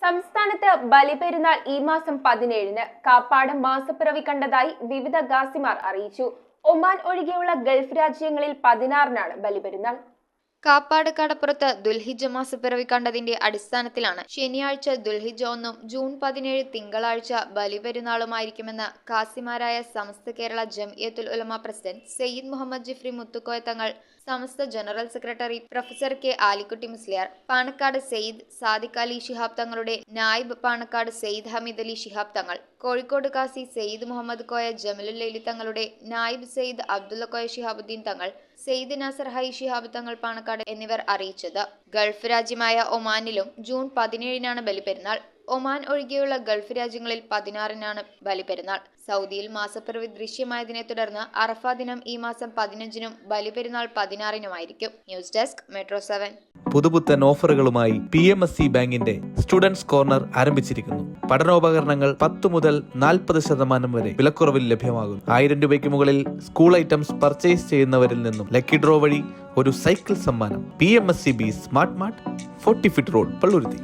സംസ്ഥാനത്ത് ബലിപെരുന്നാൾ ഈ മാസം 17-ന് കാപ്പാട് മാസപ്പിറവി കണ്ടതായി വിവിധ ഗാസിമാർ അറിയിച്ചു. ഒമാൻ ഒഴികെയുള്ള ഗൾഫ് രാജ്യങ്ങളിൽ 16-നാണ് ബലിപെരുന്നാൾ. കാപ്പാട് കടപ്പുറത്ത് ദുൽഹിജ്ജ മാസപ്പിറവി കണ്ടതിന്റെ അടിസ്ഥാനത്തിലാണ് ശനിയാഴ്ച ദുൽഹിജ്ജ 1 ജൂൺ 17 തിങ്കളാഴ്ച ബലിപെരുന്നാളുമായിരിക്കുമെന്ന് ഖാസിമാരായ Samastha Kerala Jamiyyathul Ulama president Sayyid Muhammad Jifri Muthukoya Thangal, Samastha general secretary professor K Alikutty Musliyar, Panakkad Sayyid Sadiq Ali Shihab തങ്ങളുടെ നായിബ് പാണക്കാട് സെയ്ദ് ഹമീദ് അലി ശിഹാബ് തങ്ങൾ, കോഴിക്കോട് കാസി സെയ്ദ് മുഹമ്മദ് കോയ ജമലുൽ ലൈലി തങ്ങളുടെ നായിബ് സെയ്ദ് അബ്ദുള്ള കോയ ശിഹാബുദ്ദീൻ തങ്ങൾ, സെയ്ദ് നാസർ ഹൈ ശിഹാബ് തങ്ങൾ പാണക്കാട് എന്നിവർ അറിയിച്ചത്. ഗൾഫ് രാജ്യമായ ഒമാനിലും ജൂൺ 17-നാണ് ബലിപെരുന്നാൾ. ഒമാൻ ഒഴികെയുള്ള ഗൾഫ് രാജ്യങ്ങളിൽ 16-നാണ് ബലിപെരുന്നാൾ. സൗദിയിൽ മാസപ്പിറവി ദൃശ്യമായതിനെ തുടർന്ന് അറഫ ദിനം ഈ മാസം 15-നും ബലിപെരുന്നാൾ 16-നുമായിരിക്കും. News desk metro 7. പുതുപുത്തൻ ഓഫറുകളുമായി PMSC ബാങ്കിന്റെ സ്റ്റുഡൻസ് കോർണർ ആരംഭിച്ചിരിക്കുന്നു. പഠനോപകരണങ്ങൾ 10 മുതൽ 40% വരെ വിലക്കുറവിൽ ലഭ്യമാകുന്നു. 1000 രൂപയ്ക്ക് മുകളിൽ സ്കൂൾ ഐറ്റംസ് പർച്ചേസ് ചെയ്യുന്നവരിൽ നിന്നും ലക്കി ഡ്രോ വഴി ഒരു സൈക്കിൾ സമ്മാനം. PMSC smart mart, 40 feet road, Palluruthy.